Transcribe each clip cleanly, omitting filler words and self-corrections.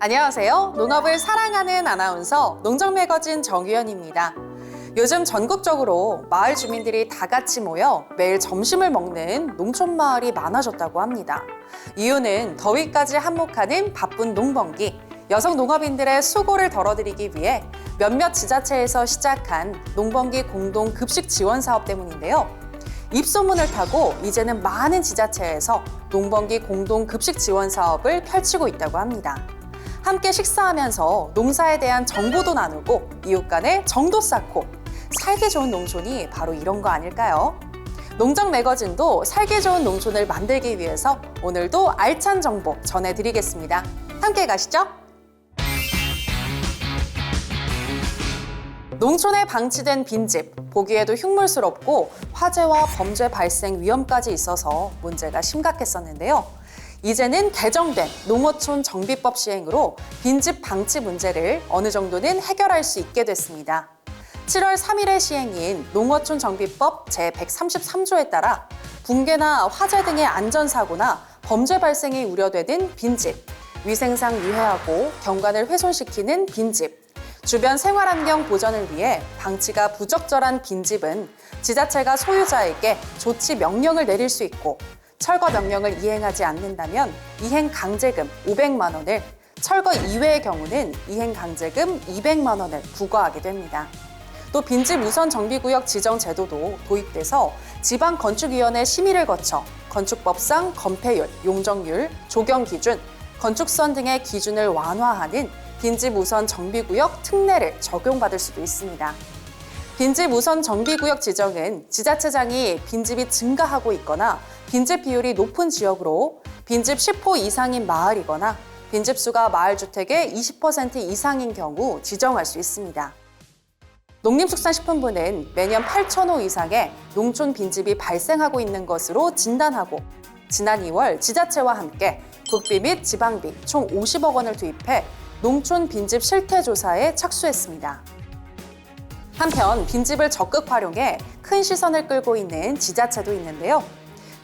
안녕하세요. 농업을 사랑하는 아나운서 농정매거진 정유연입니다. 요즘 전국적으로 마을 주민들이 다 같이 모여 매일 점심을 먹는 농촌 마을이 많아졌다고 합니다. 이유는 더위까지 한몫하는 바쁜 농번기, 여성 농업인들의 수고를 덜어드리기 위해 몇몇 지자체에서 시작한 농번기 공동 급식 지원 사업 때문인데요. 입소문을 타고 이제는 많은 지자체에서 농번기 공동 급식 지원 사업을 펼치고 있다고 합니다. 함께 식사하면서 농사에 대한 정보도 나누고 이웃 간에 정도 쌓고 살기 좋은 농촌이 바로 이런 거 아닐까요? 농정 매거진도 살기 좋은 농촌을 만들기 위해서 오늘도 알찬 정보 전해드리겠습니다. 함께 가시죠. 농촌에 방치된 빈집, 보기에도 흉물스럽고 화재와 범죄 발생 위험까지 있어서 문제가 심각했었는데요. 이제는 개정된 농어촌 정비법 시행으로 빈집 방치 문제를 어느 정도는 해결할 수 있게 됐습니다. 7월 3일에 시행인 농어촌 정비법 제133조에 따라 붕괴나 화재 등의 안전사고나 범죄 발생이 우려되는 빈집, 위생상 유해하고 경관을 훼손시키는 빈집, 주변 생활환경 보전을 위해 방치가 부적절한 빈집은 지자체가 소유자에게 조치 명령을 내릴 수 있고 철거 명령을 이행하지 않는다면 이행 강제금 500만 원을, 철거 이외의 경우는 이행 강제금 200만 원을 부과하게 됩니다. 또 빈집 우선 정비구역 지정 제도도 도입돼서 지방건축위원회 심의를 거쳐 건축법상 건폐율, 용적률, 조경 기준, 건축선 등의 기준을 완화하는 빈집 우선 정비구역 특례를 적용받을 수도 있습니다. 빈집 우선 정비구역 지정은 지자체장이 빈집이 증가하고 있거나 빈집 비율이 높은 지역으로 빈집 10호 이상인 마을이거나 빈집 수가 마을 주택의 20% 이상인 경우 지정할 수 있습니다. 농림축산식품부는 매년 8,000호 이상의 농촌 빈집이 발생하고 있는 것으로 진단하고 지난 2월 지자체와 함께 국비 및 지방비 총 50억 원을 투입해 농촌 빈집 실태 조사에 착수했습니다. 한편 빈집을 적극 활용해 큰 시선을 끌고 있는 지자체도 있는데요.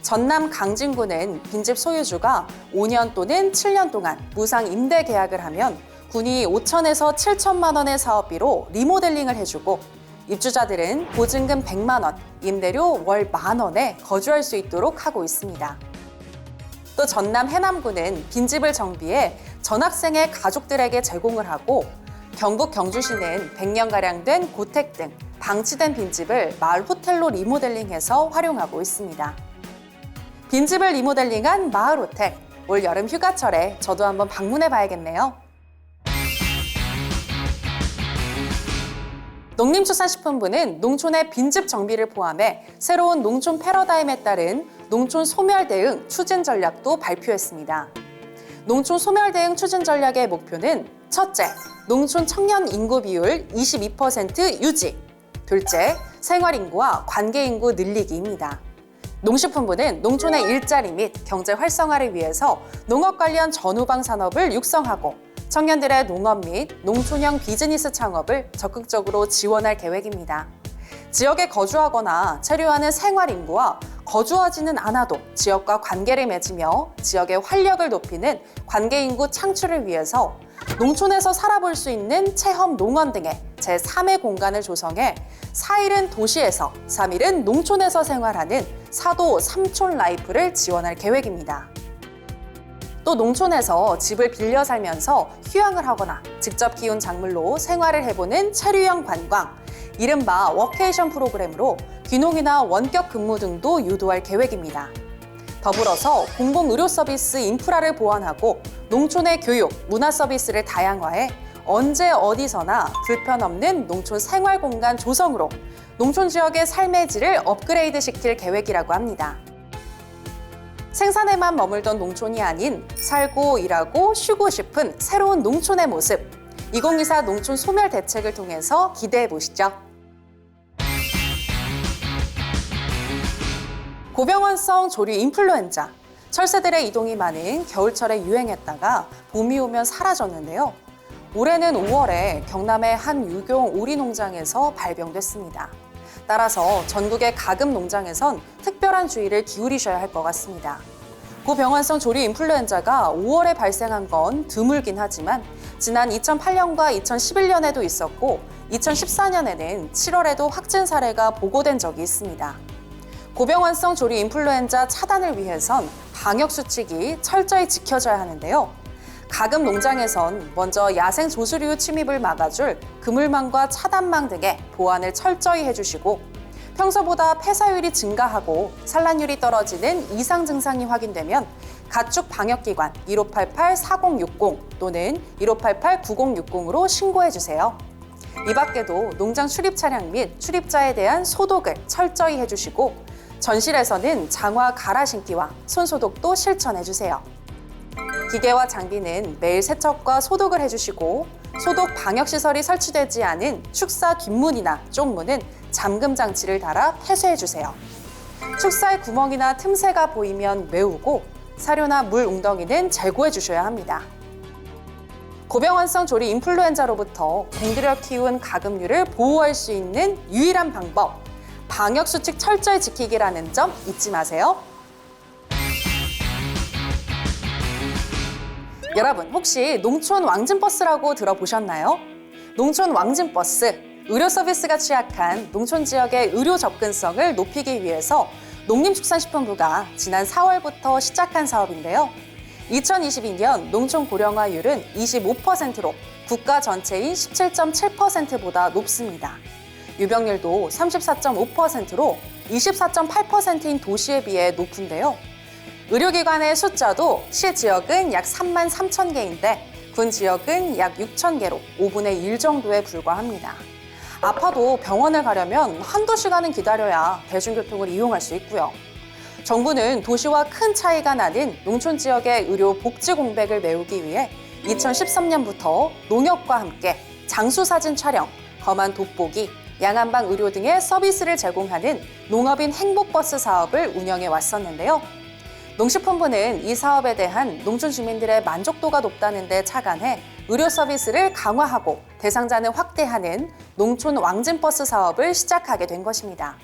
전남 강진구는 빈집 소유주가 5년 또는 7년 동안 무상 임대 계약을 하면 군이 5천에서 7천만 원의 사업비로 리모델링을 해주고 입주자들은 보증금 100만 원, 임대료 월 10,000원에 거주할 수 있도록 하고 있습니다. 또 전남 해남구는 빈집을 정비해 전학생의 가족들에게 제공을 하고 경북 경주시는 100년가량 된 고택 등 방치된 빈집을 마을 호텔로 리모델링해서 활용하고 있습니다. 빈집을 리모델링한 마을 호텔, 올 여름 휴가철에 저도 한번 방문해 봐야겠네요. 농림축산식품부는 농촌의 빈집 정비를 포함해 새로운 농촌 패러다임에 따른 농촌 소멸 대응 추진 전략도 발표했습니다. 농촌 소멸 대응 추진 전략의 목표는 첫째, 농촌 청년 인구 비율 22% 유지. 둘째, 생활 인구와 관계 인구 늘리기입니다. 농식품부는 농촌의 일자리 및 경제 활성화를 위해서 농업 관련 전후방 산업을 육성하고 청년들의 농업 및 농촌형 비즈니스 창업을 적극적으로 지원할 계획입니다. 지역에 거주하거나 체류하는 생활 인구와 거주하지는 않아도 지역과 관계를 맺으며 지역의 활력을 높이는 관계 인구 창출을 위해서 농촌에서 살아볼 수 있는 체험 농원 등의 제3의 공간을 조성해 4일은 도시에서, 3일은 농촌에서 생활하는 사도 삼촌 라이프를 지원할 계획입니다. 또 농촌에서 집을 빌려 살면서 휴양을 하거나 직접 키운 작물로 생활을 해보는 체류형 관광, 이른바 워케이션 프로그램으로 귀농이나 원격 근무 등도 유도할 계획입니다. 더불어서 공공의료 서비스 인프라를 보완하고 농촌의 교육, 문화 서비스를 다양화해 언제 어디서나 불편 없는 농촌 생활 공간 조성으로 농촌 지역의 삶의 질을 업그레이드 시킬 계획이라고 합니다. 생산에만 머물던 농촌이 아닌 살고 일하고 쉬고 싶은 새로운 농촌의 모습, 2024 농촌 소멸 대책을 통해서 기대해 보시죠. 고병원성 조류 인플루엔자, 철새들의 이동이 많은 겨울철에 유행했다가 봄이 오면 사라졌는데요. 올해는 5월에 경남의 한 유경 오리 농장에서 발병됐습니다. 따라서 전국의 가금 농장에선 특별한 주의를 기울이셔야 할 것 같습니다. 고병환성 조류 인플루엔자가 5월에 발생한 건 드물긴 하지만 지난 2008년과 2011년에도 있었고 2014년에는 7월에도 확진 사례가 보고된 적이 있습니다. 고병환성 조류 인플루엔자 차단을 위해선 방역 수칙이 철저히 지켜져야 하는데요. 가금 농장에선 먼저 야생 조수류 침입을 막아줄 그물망과 차단망 등의 보안을 철저히 해주시고 평소보다 폐사율이 증가하고 산란율이 떨어지는 이상 증상이 확인되면 가축 방역기관 1588-4060 또는 1588-9060으로 신고해주세요. 이 밖에도 농장 출입 차량 및 출입자에 대한 소독을 철저히 해주시고 전실에서는 장화 갈아 신기와 손소독도 실천해주세요. 기계와 장비는 매일 세척과 소독을 해주시고 소독 방역시설이 설치되지 않은 축사 귓문이나 쪽문은 잠금 장치를 달아 폐쇄해주세요. 축사의 구멍이나 틈새가 보이면 메우고 사료나 물 웅덩이는 제거해 주셔야 합니다. 고병환성 조류 인플루엔자로부터 공들여 키운 가금류를 보호할 수 있는 유일한 방법, 방역수칙 철저히 지키기라는 점 잊지 마세요. 여러분, 혹시 농촌 왕진버스라고 들어보셨나요? 농촌 왕진버스, 의료 서비스가 취약한 농촌 지역의 의료 접근성을 높이기 위해서 농림축산식품부가 지난 4월부터 시작한 사업인데요. 2022년 농촌 고령화율은 25%로 국가 전체인 17.7%보다 높습니다. 유병률도 34.5%로 24.8%인 도시에 비해 높은데요. 의료기관의 숫자도 시 지역은 약 3만 3천 개인데 군 지역은 약 6천 개로 5분의 1 정도에 불과합니다. 아파도 병원을 가려면 한두 시간은 기다려야 대중교통을 이용할 수 있고요. 정부는 도시와 큰 차이가 나는 농촌 지역의 의료 복지 공백을 메우기 위해 2013년부터 농협과 함께 장수사진 촬영, 검안 돋보기, 양안방 의료 등의 서비스를 제공하는 농업인 행복버스 사업을 운영해 왔었는데요. 농식품부는 이 사업에 대한 농촌 주민들의 만족도가 높다는 데 착안해 의료 서비스를 강화하고 대상자는 확대하는 농촌 왕진버스 사업을 시작하게 된 것입니다.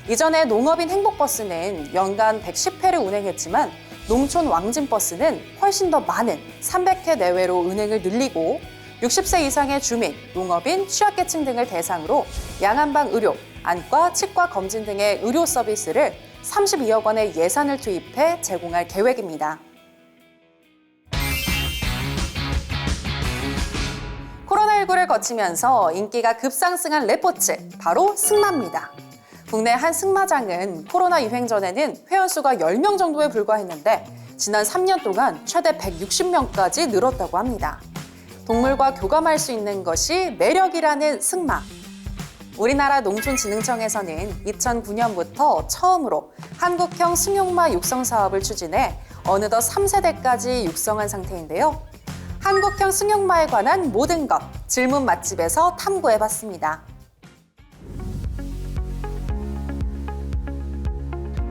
이전에 농업인 행복버스는 연간 110회를 운행했지만 농촌 왕진버스는 훨씬 더 많은 300회 내외로 운행을 늘리고 60세 이상의 주민, 농업인, 취약계층 등을 대상으로 양안방 의료, 안과, 치과 검진 등의 의료 서비스를 32억 원의 예산을 투입해 제공할 계획입니다. 코로나19를 거치면서 인기가 급상승한 레포츠, 바로 승마입니다. 국내 한 승마장은 코로나 유행 전에는 회원수가 10명 정도에 불과했는데 지난 3년 동안 최대 160명까지 늘었다고 합니다. 동물과 교감할 수 있는 것이 매력이라는 승마. 우리나라 농촌진흥청에서는 2009년부터 처음으로 한국형 승용마 육성 사업을 추진해 어느덧 3세대까지 육성한 상태인데요. 한국형 승용마에 관한 모든 것 질문 맛집에서 탐구해봤습니다.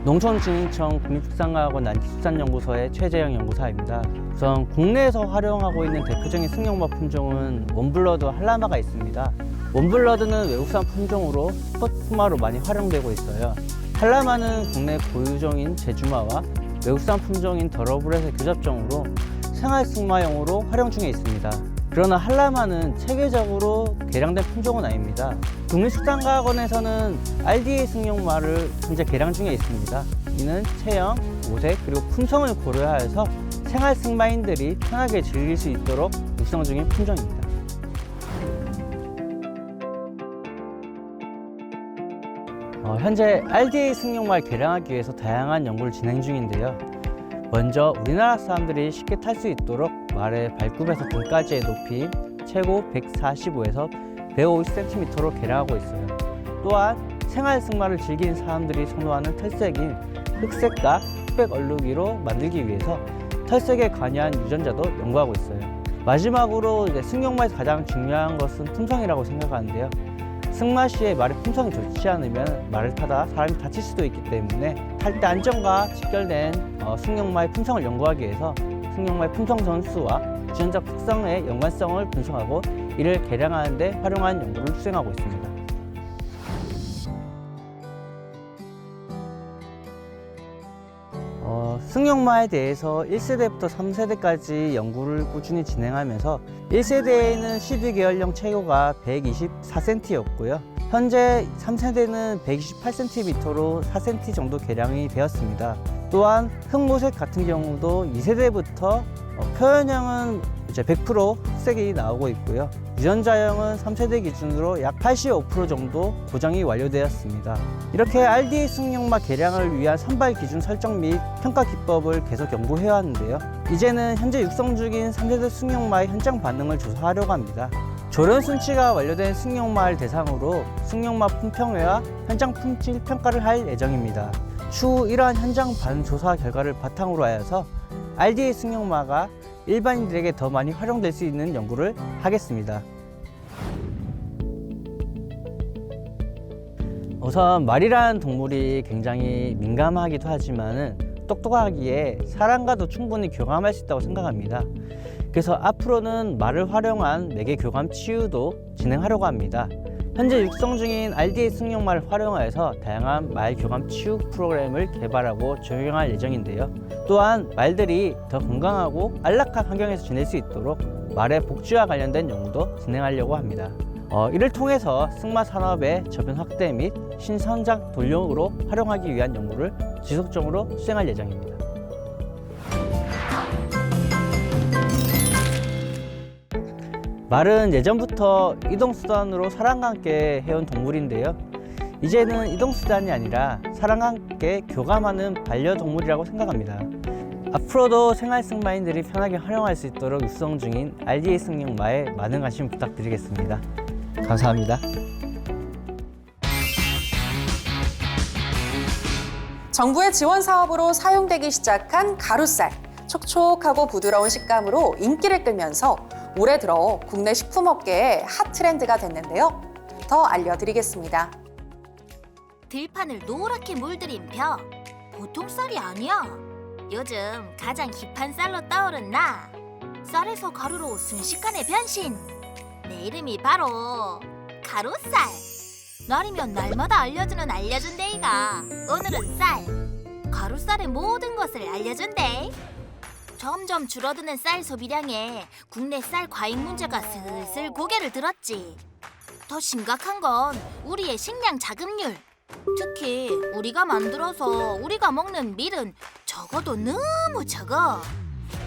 농촌진흥청 국립축산과학원 난지수산연구소의 최재영 연구사입니다. 우선 국내에서 활용하고 있는 대표적인 승용마 품종은 원블러드 한라마가 있습니다. 원블러드는 외국산 품종으로 스포츠마로 많이 활용되고 있어요. 한라마는 국내 고유종인 제주마와 외국산 품종인 더러블렛의 교잡종으로 생활승마용으로 활용 중에 있습니다. 그러나 한라마는 체계적으로 개량된 품종은 아닙니다. 국립축산과학원에서는 RDA 승용마를 현재 개량 중에 있습니다. 이는 체형, 모색, 그리고 품성을 고려하여서 생활승마인들이 편하게 즐길 수 있도록 육성 중인 품종입니다. 현재 RDA 승용마를 개량하기 위해서 다양한 연구를 진행 중인데요. 먼저 우리나라 사람들이 쉽게 탈 수 있도록 말의 발굽에서 등까지의 높이 최고 145에서 150cm로 개량하고 있어요. 또한 생활 승마를 즐기는 사람들이 선호하는 털색인 흑색과 흑백 얼룩이로 만들기 위해서 털색에 관여한 유전자도 연구하고 있어요. 마지막으로 승용마에서 가장 중요한 것은 품성이라고 생각하는데요. 승마 시에 말의 품성이 좋지 않으면 말을 타다 사람이 다칠 수도 있기 때문에 탈 때 안전과 직결된 승용마의 품성을 연구하기 위해서 승용마의 품성 전수와 유전자 특성의 연관성을 분석하고 이를 개량하는 데 활용한 연구를 수행하고 있습니다. 승용마에 대해서 1세대부터 3세대까지 연구를 꾸준히 진행하면서 1세대에는 12개월령 최고가 124cm였고요. 현재 3세대는 128cm로 4cm 정도 개량이 되었습니다. 또한 흑모색 같은 경우도 2세대부터 표현형은 이제 100% 흑색이 나오고 있고요. 유전자형은 3세대 기준으로 약 85% 정도 고정이 완료되었습니다. 이렇게 RDA 승용마 개량을 위한 선발 기준 설정 및 평가 기법을 계속 연구해 왔는데요. 이제는 현재 육성 중인 3세대 승용마의 현장 반응을 조사하려고 합니다. 조련 순치가 완료된 승용마를 대상으로 승용마 품평회와 현장 품질 평가를 할 예정입니다. 추후 이러한 현장 반응 조사 결과를 바탕으로 하여서 RDA 승용마가 일반인들에게 더 많이 활용될 수 있는 연구를 하겠습니다. 우선 말이라는 동물이 굉장히 민감하기도 하지만 똑똑하기에 사람과도 충분히 교감할 수 있다고 생각합니다. 그래서 앞으로는 말을 활용한 매개 교감 치유도 진행하려고 합니다. 현재 육성 중인 RDA 승용마를 활용하여서 다양한 말 교감 치유 프로그램을 개발하고 적용할 예정인데요. 또한 말들이 더 건강하고 안락한 환경에서 지낼 수 있도록 말의 복지와 관련된 연구도 진행하려고 합니다. 이를 통해서 승마 산업의 저변 확대 및 신선장 돌용으로 활용하기 위한 연구를 지속적으로 수행할 예정입니다. 말은 예전부터 이동수단으로 사람과 함께 해온 동물인데요. 이제는 이동수단이 아니라 사람과 함께 교감하는 반려동물이라고 생각합니다. 앞으로도 생활승마인들이 편하게 활용할 수 있도록 육성 중인 RDA 승용마에 많은 관심 부탁드리겠습니다. 감사합니다. 정부의 지원 사업으로 사용되기 시작한 가루쌀. 촉촉하고 부드러운 식감으로 인기를 끌면서 올해 들어 국내 식품업계의 핫 트렌드가 됐는데요. 더 알려드리겠습니다. 들판을 노랗게 물들인 벼. 보통 쌀이 아니야. 요즘 가장 힙한 쌀로 떠오른 나. 쌀에서 가루로 순식간에 변신. 내 이름이 바로 가루쌀. 날이면 날마다 알려주는 알려준데이가. 오늘은 쌀. 가루쌀의 모든 것을 알려준대. 점점 줄어드는 쌀 소비량에 국내 쌀 과잉 문제가 슬슬 고개를 들었지. 더 심각한 건 우리의 식량 자급률. 특히 우리가 만들어서 우리가 먹는 밀은 적어도 너무 적어.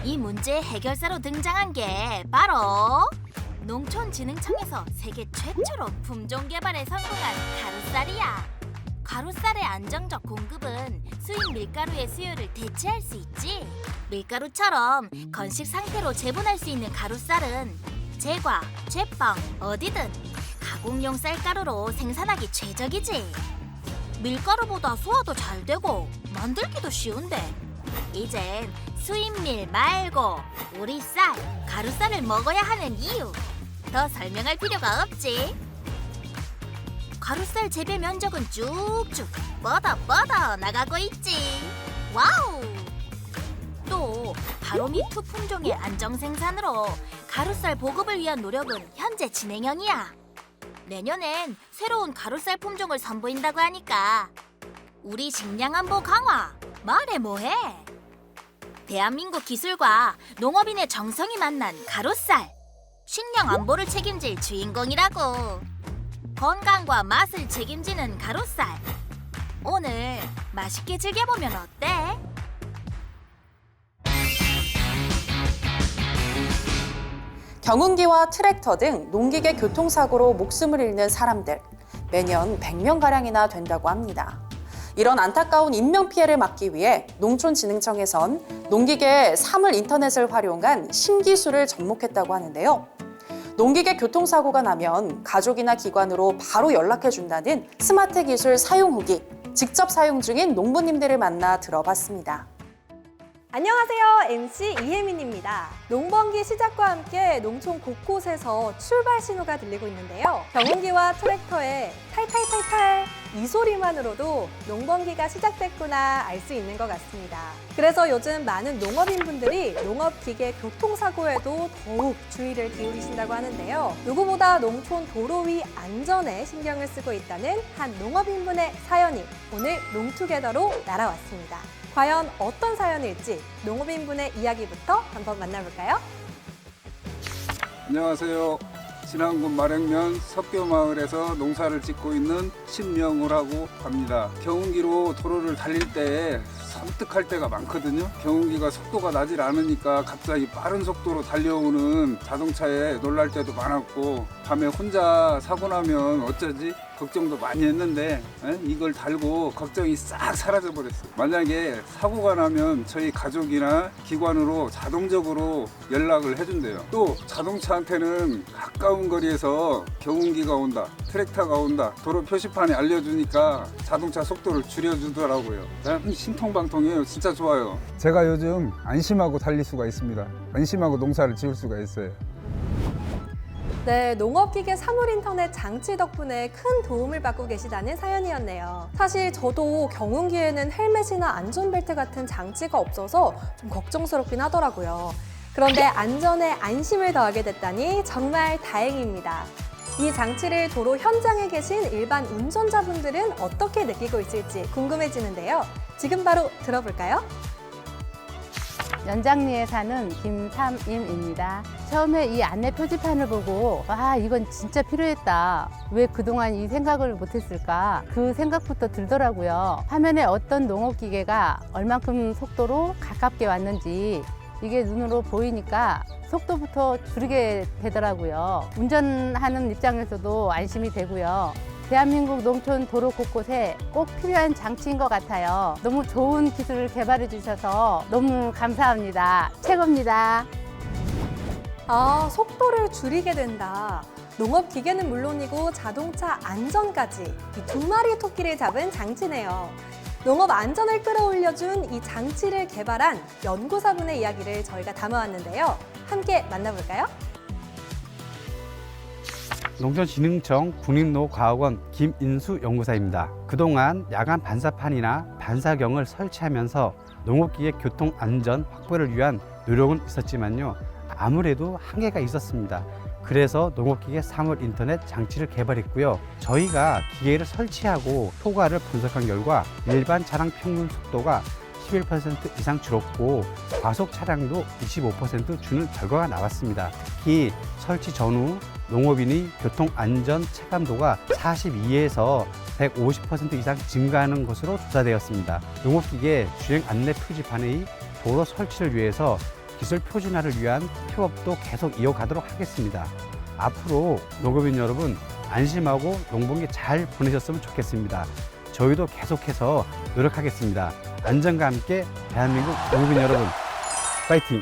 이 문제 해결사로 등장한 게 바로 농촌진흥청에서 세계 최초로 품종 개발에 성공한 가루쌀이야. 가루쌀의 안정적 공급은 수입 밀가루의 수요를 대체할 수 있지. 밀가루처럼 건식 상태로 재분할 수 있는 가루쌀은 제과, 제빵, 어디든 가공용 쌀가루로 생산하기 최적이지. 밀가루보다 소화도 잘 되고 만들기도 쉬운데 이젠 수입밀 말고 우리 쌀, 가루쌀을 먹어야 하는 이유 더 설명할 필요가 없지. 가루쌀 재배 면적은 쭉쭉 뻗어 나가고 있지. 와우! 또 바로미2 품종의 안정 생산으로 가루쌀 보급을 위한 노력은 현재 진행형이야. 내년엔 새로운 가루쌀 품종을 선보인다고 하니까 우리 식량 안보 강화 말해 뭐해? 대한민국 기술과 농업인의 정성이 만난 가루쌀. 식량 안보를 책임질 주인공이라고. 건강과 맛을 책임지는 가루쌀. 오늘 맛있게 즐겨보면 어때? 경운기와 트랙터 등 농기계 교통사고로 목숨을 잃는 사람들, 매년 100명가량이나 된다고 합니다. 이런 안타까운 인명피해를 막기 위해 농촌진흥청에선 농기계 사물 인터넷을 활용한 신기술을 접목했다고 하는데요. 농기계 교통사고가 나면 가족이나 기관으로 바로 연락해준다는 스마트 기술 사용 후기, 직접 사용 중인 농부님들을 만나 들어봤습니다. 안녕하세요. MC 이혜민입니다. 농번기 시작과 함께 농촌 곳곳에서 출발 신호가 들리고 있는데요. 경운기와 트랙터의 탈탈탈탈 이 소리만으로도 농번기가 시작됐구나 알 수 있는 것 같습니다. 그래서 요즘 많은 농업인분들이 농업기계 교통사고에도 더욱 주의를 기울이신다고 하는데요. 누구보다 농촌 도로 위 안전에 신경을 쓰고 있다는 한 농업인분의 사연이 오늘 농투게더로 날아왔습니다. 과연 어떤 사연일지 농업인분의 이야기부터 한번 만나볼까요? 안녕하세요. 진안군 마령면 석교마을에서 농사를 짓고 있는 신명우라고 합니다. 경운기로 도로를 달릴 때 섬뜩할 때가 많거든요. 경운기가 속도가 나질 않으니까 갑자기 빠른 속도로 달려오는 자동차에 놀랄 때도 많았고, 밤에 혼자 사고 나면 어쩌지? 걱정도 많이 했는데 이걸 달고 걱정이 싹 사라져 버렸어요. 만약에 사고가 나면 저희 가족이나 기관으로 자동적으로 연락을 해준대요. 또 자동차한테는 가까운 거리에서 경운기가 온다, 트랙터가 온다, 도로 표시판에 알려주니까 자동차 속도를 줄여주더라고요. 신통방통이에요. 진짜 좋아요. 제가 요즘 안심하고 달릴 수가 있습니다. 안심하고 농사를 지을 수가 있어요. 네, 농업기계 사물인터넷 장치 덕분에 큰 도움을 받고 계시다는 사연이었네요. 사실 저도 경운기에는 헬멧이나 안전벨트 같은 장치가 없어서 좀 걱정스럽긴 하더라고요. 그런데 안전에 안심을 더하게 됐다니 정말 다행입니다. 이 장치를 도로 현장에 계신 일반 운전자분들은 어떻게 느끼고 있을지 궁금해지는데요. 지금 바로 들어볼까요? 연장리에 사는 김삼임입니다. 처음에 이 안내 표지판을 보고 이건 진짜 필요했다. 왜 그동안 이 생각을 못했을까? 그 생각부터 들더라고요. 화면에 어떤 농업기계가 얼만큼 속도로 가깝게 왔는지 이게 눈으로 보이니까 속도부터 줄이게 되더라고요. 운전하는 입장에서도 안심이 되고요. 대한민국 농촌 도로 곳곳에 꼭 필요한 장치인 것 같아요. 너무 좋은 기술을 개발해 주셔서 너무 감사합니다. 최고입니다. 속도를 줄이게 된다. 농업기계는 물론이고 자동차 안전까지 이 두 마리 토끼를 잡은 장치네요. 농업 안전을 끌어올려준 이 장치를 개발한 연구사분의 이야기를 저희가 담아왔는데요. 함께 만나볼까요? 농촌진흥청 국립농업과학원 김인수 연구사입니다. 그동안 야간 반사판이나 반사경을 설치하면서 농업기계 교통 안전 확보를 위한 노력은 있었지만요. 아무래도 한계가 있었습니다. 그래서 농업기계 사물 인터넷 장치를 개발했고요. 저희가 기계를 설치하고 효과를 분석한 결과 일반 차량 평균 속도가 11% 이상 줄었고 과속 차량도 25% 주는 결과가 나왔습니다. 특히 설치 전후 농업인의 교통안전 체감도가 42에서 150% 이상 증가하는 것으로 조사되었습니다. 농업기계 주행 안내 표지판의 도로 설치를 위해서 기술 표준화를 위한 협업도 계속 이어가도록 하겠습니다. 앞으로 농업인 여러분 안심하고 농번기 잘 보내셨으면 좋겠습니다. 저희도 계속해서 노력하겠습니다. 안전과 함께 대한민국 농업인 여러분 파이팅!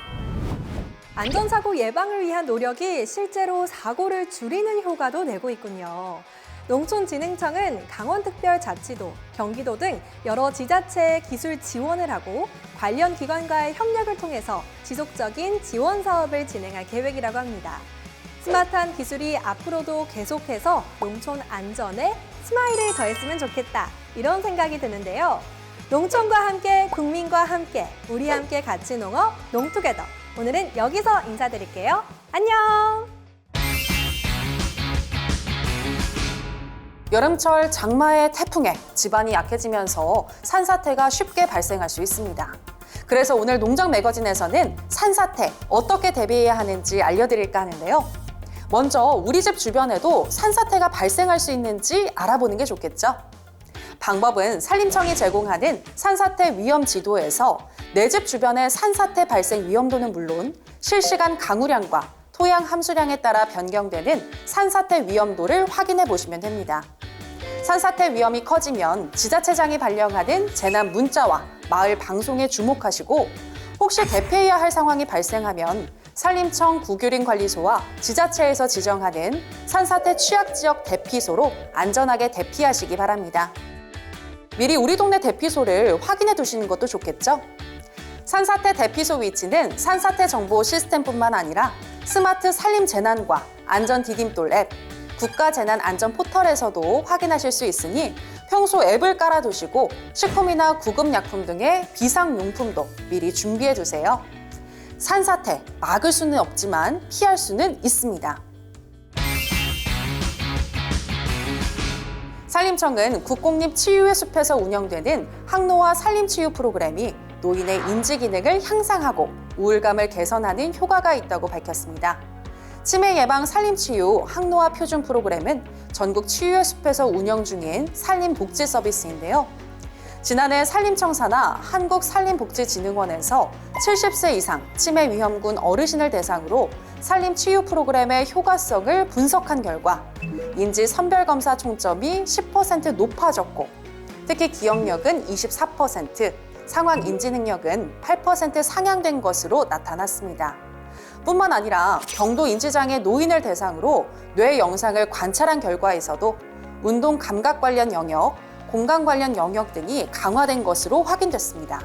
안전사고 예방을 위한 노력이 실제로 사고를 줄이는 효과도 내고 있군요. 농촌진흥청은 강원특별자치도, 경기도 등 여러 지자체에 기술 지원을 하고 관련 기관과의 협력을 통해서 지속적인 지원 사업을 진행할 계획이라고 합니다. 스마트한 기술이 앞으로도 계속해서 농촌 안전에 스마일을 더했으면 좋겠다, 이런 생각이 드는데요. 농촌과 함께, 국민과 함께, 우리 함께 같이 농업, 농투게더. 오늘은 여기서 인사드릴게요. 안녕! 여름철 장마의 태풍에 지반이 약해지면서 산사태가 쉽게 발생할 수 있습니다. 그래서 오늘 농장 매거진에서는 산사태 어떻게 대비해야 하는지 알려드릴까 하는데요. 먼저 우리 집 주변에도 산사태가 발생할 수 있는지 알아보는 게 좋겠죠. 방법은 산림청이 제공하는 산사태 위험 지도에서 내 집 주변의 산사태 발생 위험도는 물론 실시간 강우량과 토양 함수량에 따라 변경되는 산사태 위험도를 확인해 보시면 됩니다. 산사태 위험이 커지면 지자체장이 발령하는 재난 문자와 마을 방송에 주목하시고, 혹시 대피해야 할 상황이 발생하면 산림청 구규林관리소와 지자체에서 지정하는 산사태 취약지역 대피소로 안전하게 대피하시기 바랍니다. 미리 우리 동네 대피소를 확인해 두시는 것도 좋겠죠? 산사태 대피소 위치는 산사태 정보 시스템뿐만 아니라 스마트 산림 재난과 안전 디딤돌 앱, 국가재난안전 포털에서도 확인하실 수 있으니 평소 앱을 깔아두시고 식품이나 구급약품 등의 비상용품도 미리 준비해 두세요. 산사태 막을 수는 없지만 피할 수는 있습니다. 산림청은 국공립치유의 숲에서 운영되는 항노화 산림치유 프로그램이 노인의 인지 기능을 향상하고 우울감을 개선하는 효과가 있다고 밝혔습니다. 치매 예방 산림치유 항노화 표준 프로그램은 전국 치유의 숲에서 운영 중인 산림복지 서비스인데요. 지난해 산림청사나 한국산림복지진흥원에서 70세 이상 치매 위험군 어르신을 대상으로 산림치유 프로그램의 효과성을 분석한 결과 인지 선별검사 총점이 10% 높아졌고 특히 기억력은 24%, 상황 인지 능력은 8% 상향된 것으로 나타났습니다. 뿐만 아니라 경도 인지장애 노인을 대상으로 뇌 영상을 관찰한 결과에서도 운동 감각 관련 영역, 공간 관련 영역 등이 강화된 것으로 확인됐습니다.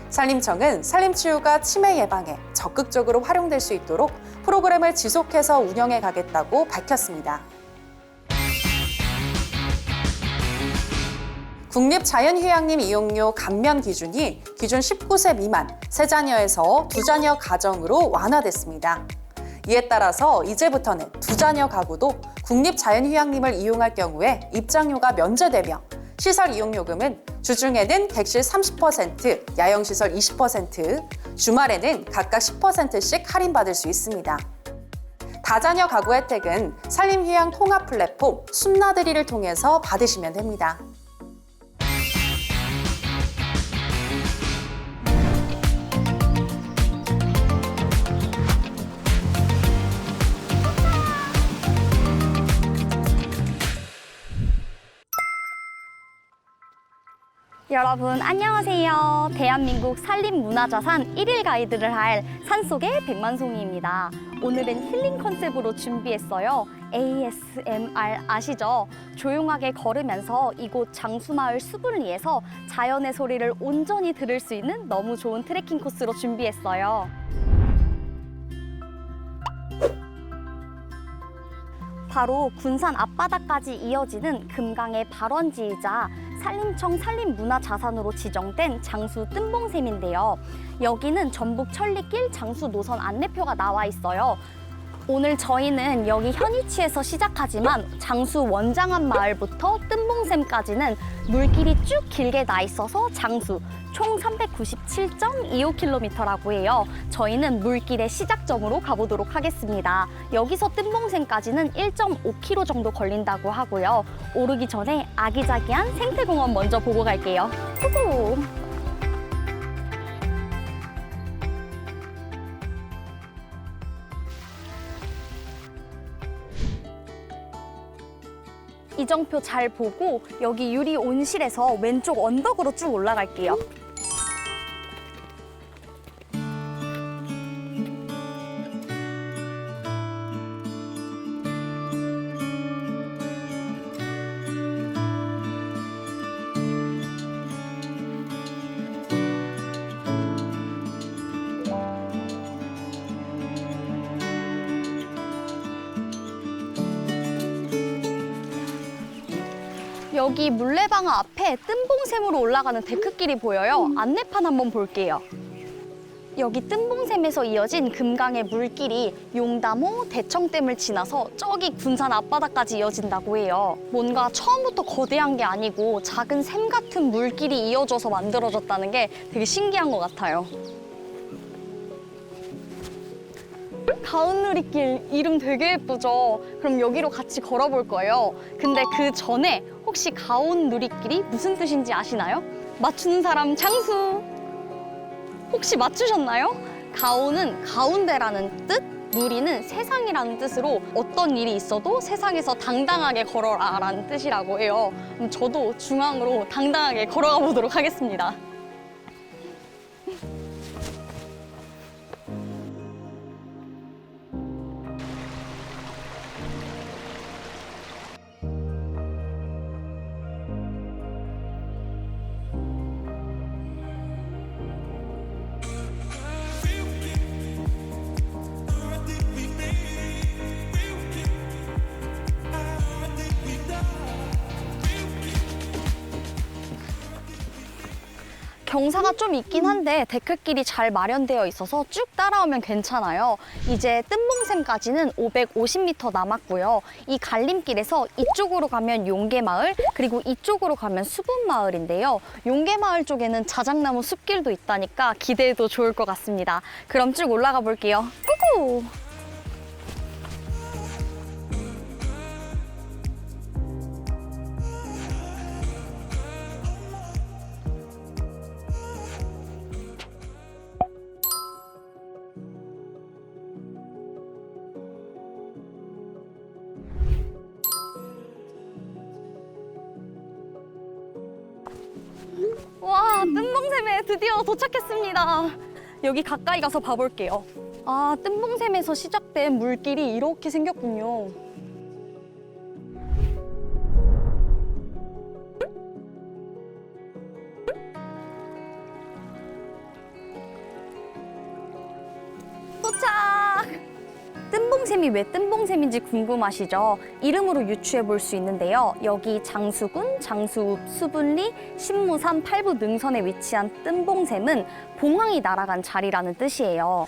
산림청은 산림치유가 치매 예방에 적극적으로 활용될 수 있도록 프로그램을 지속해서 운영해 가겠다고 밝혔습니다. 국립자연휴양림 이용료 감면 기준이 기준 19세 미만, 세 자녀에서 두 자녀 가정으로 완화됐습니다. 이에 따라서 이제부터는 두 자녀 가구도 국립자연휴양림을 이용할 경우에 입장료가 면제되며 시설 이용요금은 주중에는 객실 30%, 야영시설 20%, 주말에는 각각 10%씩 할인받을 수 있습니다. 다자녀 가구 혜택은 산림휴양 통합 플랫폼 숨나들이를 통해서 받으시면 됩니다. 여러분 안녕하세요. 대한민국 산림문화자산 1일 가이드를 할 산속의 백만송이입니다. 오늘은 힐링 컨셉으로 준비했어요. ASMR 아시죠? 조용하게 걸으면서 이곳 장수마을 수분리에서 자연의 소리를 온전히 들을 수 있는 너무 좋은 트레킹 코스로 준비했어요. 바로 군산 앞바다까지 이어지는 금강의 발원지이자 산림청 산림문화자산으로 지정된 장수 뜸봉샘인데요. 여기는 전북 천리길 장수 노선 안내표가 나와 있어요. 오늘 저희는 여기 현위치에서 시작하지만 장수 원장암 마을부터 뜸봉샘까지는 물길이 쭉 길게 나 있어서 장수 총 397.25km라고 해요. 저희는 물길의 시작점으로 가보도록 하겠습니다. 여기서 뜸봉샘까지는 1.5km 정도 걸린다고 하고요. 오르기 전에 아기자기한 생태공원 먼저 보고 갈게요. 후후. 이정표 잘 보고 여기 유리 온실에서 왼쪽 언덕으로 쭉 올라갈게요. 여기 물레방아 앞에 뜸봉샘으로 올라가는 데크길이 보여요. 안내판 한번 볼게요. 여기 뜸봉샘에서 이어진 금강의 물길이 용담호 대청댐을 지나서 저기 군산 앞바다까지 이어진다고 해요. 뭔가 처음부터 거대한 게 아니고 작은 샘 같은 물길이 이어져서 만들어졌다는 게 되게 신기한 것 같아요. 가은누리길 이름 되게 예쁘죠? 그럼 여기로 같이 걸어볼 거예요. 근데 그 전에 혹시 가온누리길이 무슨 뜻인지 아시나요? 맞추는 사람 장수! 혹시 맞추셨나요? 가온은 가운데라는 뜻, 누리는 세상이라는 뜻으로 어떤 일이 있어도 세상에서 당당하게 걸어라 라는 뜻이라고 해요. 그럼 저도 중앙으로 당당하게 걸어가 보도록 하겠습니다. 경사가 좀 있긴 한데 데크길이 잘 마련되어 있어서 쭉 따라오면 괜찮아요. 이제 뜸봉샘까지는 550m 남았고요. 이 갈림길에서 이쪽으로 가면 용계마을, 그리고 이쪽으로 가면 수분마을인데요. 용계마을 쪽에는 자작나무 숲길도 있다니까 기대해도 좋을 것 같습니다. 그럼 쭉 올라가 볼게요. 꾸꾸! 와, 뜸봉샘에 드디어 도착했습니다. 여기 가까이 가서 봐볼게요. 아, 뜸봉샘에서 시작된 물길이 이렇게 생겼군요. 도착! 뜸봉샘이 왜 뜸봉샘인지 궁금하시죠? 이름으로 유추해 볼 수 있는데요. 여기 장수군, 장수읍, 수분리, 신무산 8부 능선에 위치한 뜸봉샘은 봉황이 날아간 자리라는 뜻이에요.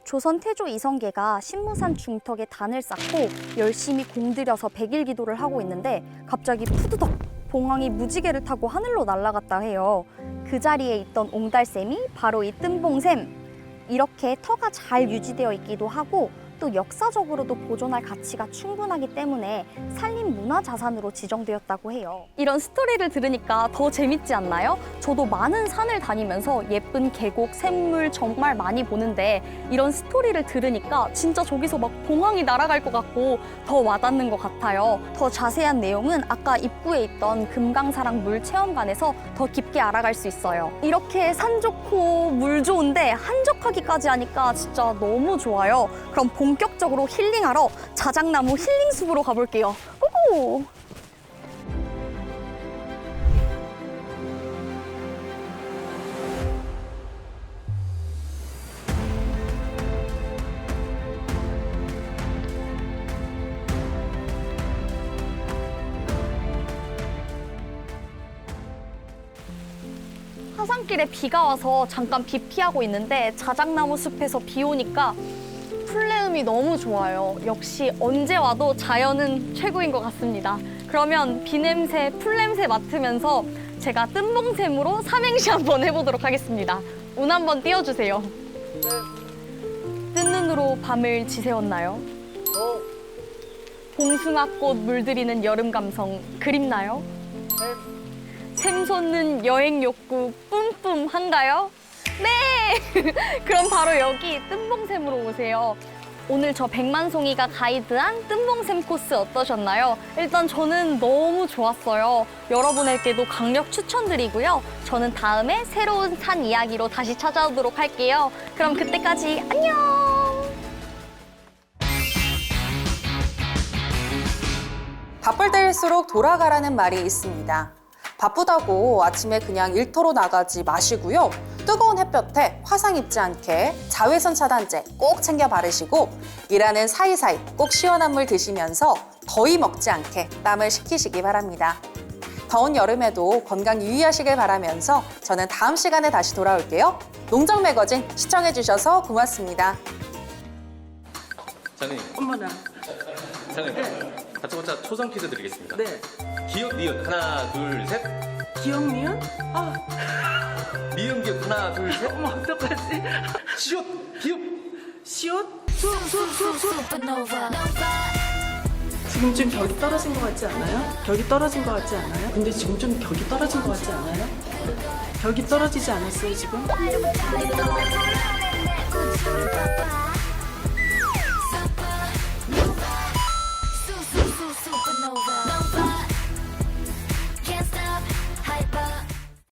조선 태조 이성계가 신무산 중턱에 단을 쌓고 열심히 공들여서 백일 기도를 하고 있는데 갑자기 푸드덕! 봉황이 무지개를 타고 하늘로 날아갔다 해요. 그 자리에 있던 옹달샘이 바로 이 뜸봉샘. 이렇게 터가 잘 유지되어 있기도 하고 또 역사적으로도 보존할 가치가 충분하기 때문에 산림문화자산으로 지정되었다고 해요. 이런 스토리를 들으니까 더 재밌지 않나요? 저도 많은 산을 다니면서 예쁜 계곡, 샘물 정말 많이 보는데 이런 스토리를 들으니까 진짜 저기서 막 봉황이 날아갈 것 같고 더 와닿는 것 같아요. 더 자세한 내용은 아까 입구에 있던 금강사랑 물체험관에서 더 깊게 알아갈 수 있어요. 이렇게 산 좋고 물 좋은데 한적하기까지 하니까 진짜 너무 좋아요. 그럼 본격적으로 힐링하러 자작나무 힐링숲으로 가볼게요. 고고! 하산길에 비가 와서 잠깐 비 피하고 있는데 자작나무 숲에서 비 오니까 풀내음이 너무 좋아요. 역시 언제 와도 자연은 최고인 것 같습니다. 그러면 비 냄새, 풀 냄새 맡으면서 제가 뜸봉샘으로 삼행시 한번 해보도록 하겠습니다. 운 한번 띄워주세요. 뜬 눈으로 밤을 지새웠나요? 봉숭아꽃 물들이는 여름 감성 그립나요? 샘솟는 여행 욕구 뿜뿜한가요? 네! 그럼 바로 여기 뜸봉샘으로 오세요. 오늘 저 백만송이가 가이드한 뜸봉샘 코스 어떠셨나요? 일단 저는 너무 좋았어요. 여러분에게도 강력 추천드리고요. 저는 다음에 새로운 산 이야기로 다시 찾아오도록 할게요. 그럼 그때까지 안녕! 바쁠 때일수록 돌아가라는 말이 있습니다. 바쁘다고 아침에 그냥 일터로 나가지 마시고요. 뜨거운 햇볕에 화상 입지 않게 자외선 차단제 꼭 챙겨 바르시고 일하는 사이사이 꼭 시원한 물 드시면서 더위 먹지 않게 땀을 식히시기 바랍니다. 더운 여름에도 건강 유의하시길 바라면서 저는 다음 시간에 다시 돌아올게요. 농정 매거진 시청해주셔서 고맙습니다. 장님, 어머나. 장님, 네. 다짜고짜 초성 퀴즈 드리겠습니다. 네. 기억, 니은, 하나, 둘, 셋. 기억 니은? 아, 미음, 기억, 하나, 둘, 셋. 어머, 어떡하지? 시옷, 기억. 시옷? 수. 지금 좀 격이 떨어진 것 같지 않아요? 격이 떨어진 것 같지 않아요? 근데 지금 좀 격이 떨어진 것 같지 않아요? 격이 떨어지지 않았어요, 지금?